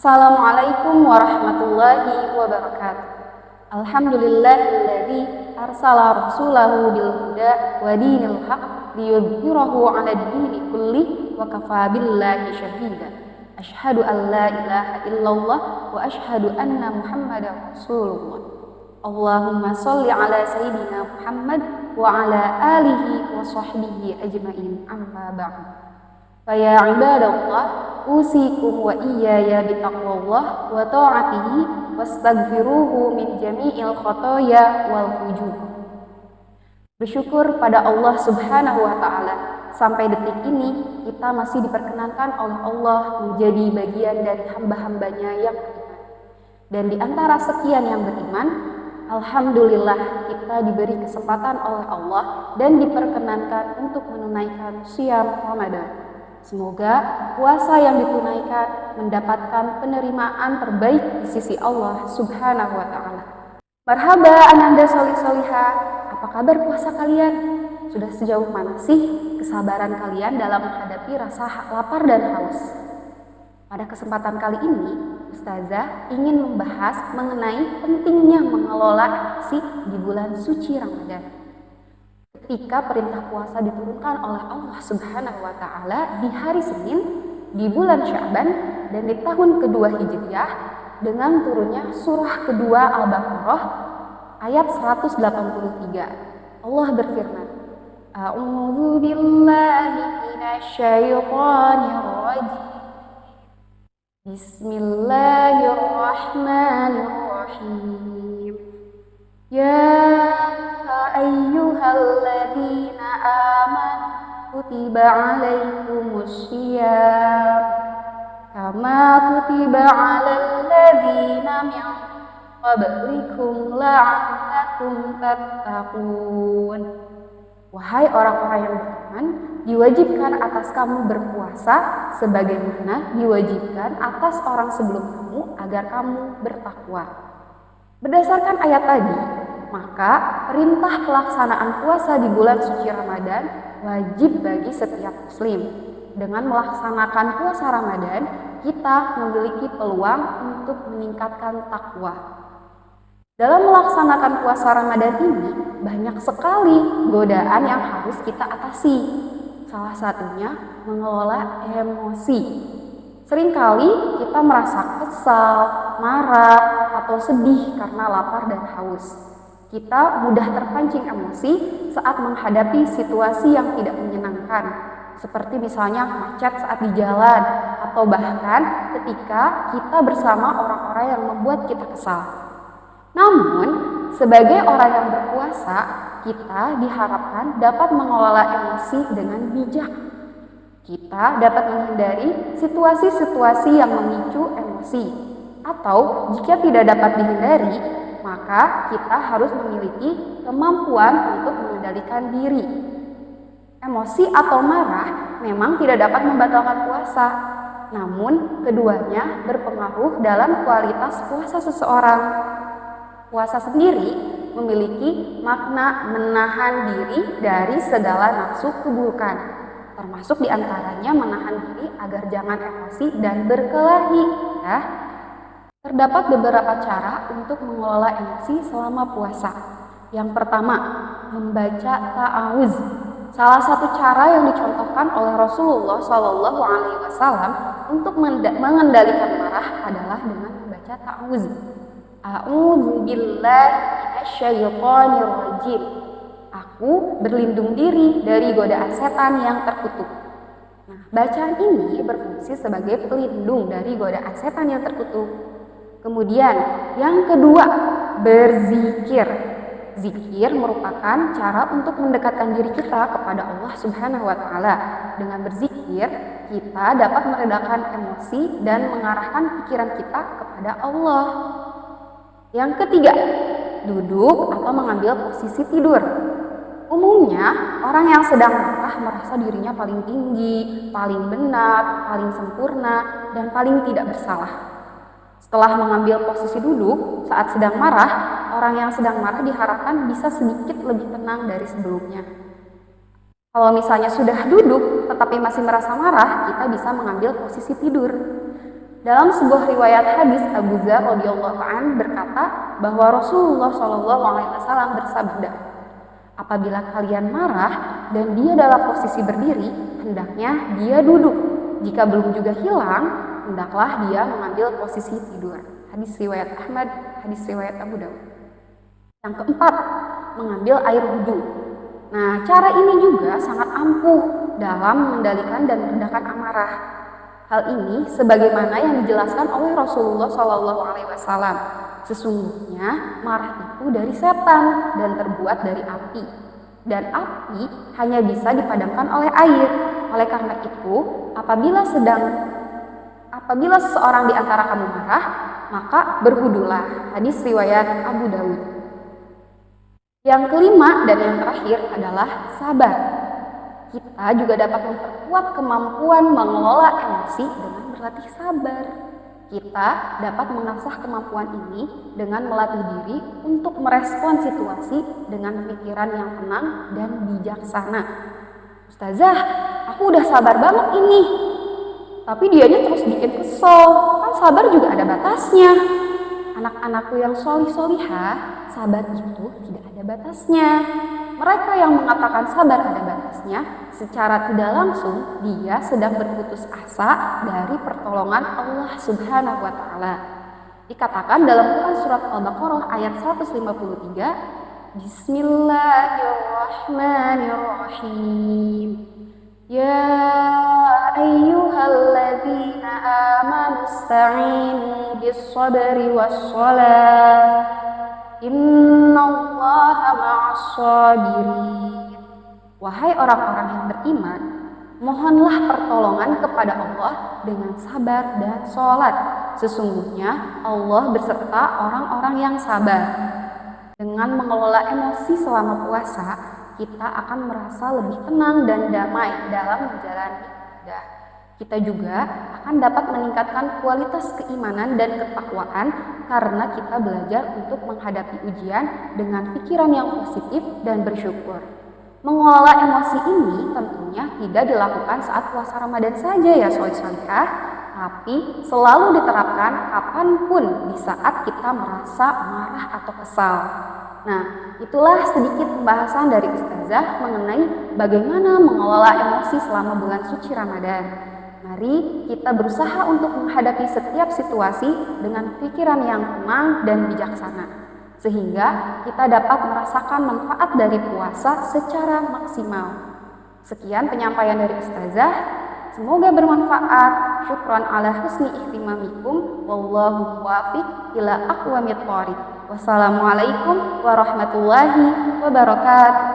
Assalamualaikum warahmatullahi wabarakatuh. Alhamdulillahilladzi arsala rasulahu bil huda wa dinil haq liyudhhirahu 'ala ad-dini kulli wa kafa billahi syahida. Asyhadu an la ilaha illallah wa asyhadu anna Muhammadar Rasulullah. Allahumma shalli 'ala sayyidina Muhammad wa 'ala alihi wa sahbihi ajmain. Amma ba'du. Fa ya ibadallah, usikum wa iyaya bitaqwallah wa ta'atihi wastaghfiruhu min jami'il khotoya wal fujur. Bersyukur pada Allah Subhanahu wa ta'ala, sampai detik ini kita masih diperkenankan oleh Allah menjadi bagian dari hamba-hambanya yang beriman. Dan di antara sekian yang beriman, alhamdulillah kita diberi kesempatan oleh Allah dan diperkenankan untuk menunaikan siyam Ramadan. Semoga puasa yang ditunaikan mendapatkan penerimaan terbaik di sisi Allah Subhanahu wa ta'ala. Marhaba ananda solih-solihah, apa kabar puasa kalian? Sudah sejauh mana sih kesabaran kalian dalam menghadapi rasa lapar dan haus? Pada kesempatan kali ini, Ustazah ingin membahas mengenai pentingnya mengelola emosi di bulan suci Ramadan. Ketika perintah puasa diturunkan oleh Allah Subhanahu wa ta'ala di hari Senin di bulan Sya'ban dan di tahun kedua Hijriah dengan turunnya surah kedua Al-Baqarah ayat 183. Allah berfirman, A'udzu billahi minasyaitonir rajim. Bismillahirrahmanirrahim. Ya ayyuhalladzina amanu kutiba alaikumus syiyam kama kutiba alal ladzina min qablikum la'allakum tattaqun. Wahai orang-orang yang beriman, diwajibkan atas kamu berpuasa sebagaimana diwajibkan atas orang sebelum kamu agar kamu bertakwa. Berdasarkan ayat tadi, maka perintah pelaksanaan puasa di bulan suci Ramadan wajib bagi setiap muslim. Dengan melaksanakan puasa Ramadan, kita memiliki peluang untuk meningkatkan takwa. Dalam melaksanakan puasa Ramadan ini, banyak sekali godaan yang harus kita atasi. Salah satunya mengelola emosi. Seringkali kita merasa kesal, marah, atau sedih karena lapar dan haus. Kita mudah terpancing emosi saat menghadapi situasi yang tidak menyenangkan, seperti misalnya macet saat di jalan, atau bahkan ketika kita bersama orang-orang yang membuat kita kesal. Namun, sebagai orang yang berpuasa, kita diharapkan dapat mengelola emosi dengan bijak. Kita dapat menghindari situasi-situasi yang memicu emosi, atau jika tidak dapat dihindari, maka kita harus memiliki kemampuan untuk mengendalikan diri. Emosi atau marah memang tidak dapat membatalkan puasa, namun keduanya berpengaruh dalam kualitas puasa seseorang. Puasa sendiri memiliki makna menahan diri dari segala nafsu keburukan, termasuk diantaranya menahan diri agar jangan emosi dan berkelahi. Ya. Terdapat beberapa cara untuk mengelola emosi selama puasa. Yang pertama, membaca ta'awuz. Salah satu cara yang dicontohkan oleh Rasulullah SAW untuk mengendalikan marah adalah dengan membaca ta'awuz. A'udzu billahi minasyaitonir rajim. Aku berlindung diri dari godaan setan yang terkutuk. Nah, bacaan ini berfungsi sebagai pelindung dari godaan setan yang terkutuk. Kemudian yang kedua, berzikir. Zikir merupakan cara untuk mendekatkan diri kita kepada Allah Subhanahu wa ta'ala. Dengan berzikir, kita dapat meredakan emosi dan mengarahkan pikiran kita kepada Allah. Yang ketiga, duduk atau mengambil posisi tidur. Umumnya, orang yang sedang marah merasa dirinya paling tinggi, paling benar, paling sempurna, dan paling tidak bersalah. Setelah mengambil posisi duduk saat sedang marah, orang yang sedang marah diharapkan bisa sedikit lebih tenang dari sebelumnya. Kalau misalnya sudah duduk tetapi masih merasa marah, kita bisa mengambil posisi tidur. Dalam sebuah riwayat hadis, Abu Dzar radhiyallahu an berkata bahwa Rasulullah shallallahu alaihi wasallam bersabda, apabila kalian marah dan dia dalam posisi berdiri, hendaknya dia duduk. Jika belum juga hilang, hendaklah dia mengambil posisi tidur. Hadis riwayat Ahmad, hadis riwayat Abu Dawud. Yang keempat, mengambil air wudhu. Nah, cara ini juga sangat ampuh dalam mengendalikan dan meredakan amarah. Hal ini sebagaimana yang dijelaskan oleh Rasulullah SAW. Sesungguhnya marah itu dari setan dan terbuat dari api. Dan api hanya bisa dipadamkan oleh air. Oleh karena itu, apabila seseorang di antara kamu marah, maka berwudulah. Hadis riwayat Abu Dawud. Yang kelima dan yang terakhir adalah sabar. Kita juga dapat memperkuat kemampuan mengelola emosi dengan berlatih sabar. Kita dapat mengasah kemampuan ini dengan melatih diri untuk merespon situasi dengan pikiran yang tenang dan bijaksana. Ustazah, aku udah sabar banget ini. Tapi dianya terus bikin kesel. Kan sabar juga ada batasnya. Anak-anakku yang solih-solihah, sabar itu tidak ada batasnya. Mereka yang mengatakan sabar ada batasnya, secara tidak langsung dia sedang berputus asa dari pertolongan Allah Subhanahu wa Ta'ala. Dikatakan dalam Quran surat Al-Baqarah ayat 153, Bismillahirrahmanirrahim. Ya ayyuhalladzina amanu ista'inu bis-sabri was-shalah. Innallaha ma'as-sabirin. Wahai orang-orang yang beriman, mohonlah pertolongan kepada Allah dengan sabar dan sholat. Sesungguhnya Allah beserta orang-orang yang sabar. Dengan mengelola emosi selama puasa, kita akan merasa lebih tenang dan damai dalam menjalani ibadah. Kita juga akan dapat meningkatkan kualitas keimanan dan ketakwaan karena kita belajar untuk menghadapi ujian dengan pikiran yang positif dan bersyukur. Mengelola emosi ini tentunya tidak dilakukan saat puasa Ramadan saja ya soleh-solehah, tapi selalu diterapkan kapanpun di saat kita merasa marah atau kesal. Nah, itulah sedikit pembahasan dari Ustazah mengenai bagaimana mengelola emosi selama bulan suci Ramadan. Mari kita berusaha untuk menghadapi setiap situasi dengan pikiran yang tenang dan bijaksana, sehingga kita dapat merasakan manfaat dari puasa secara maksimal. Sekian penyampaian dari Ustazah, semoga bermanfaat. Syukran ala husni ihtimamikum, wallahu muwaffiq ila aqwamit thoriq. Wassalamualaikum warahmatullahi wabarakatuh.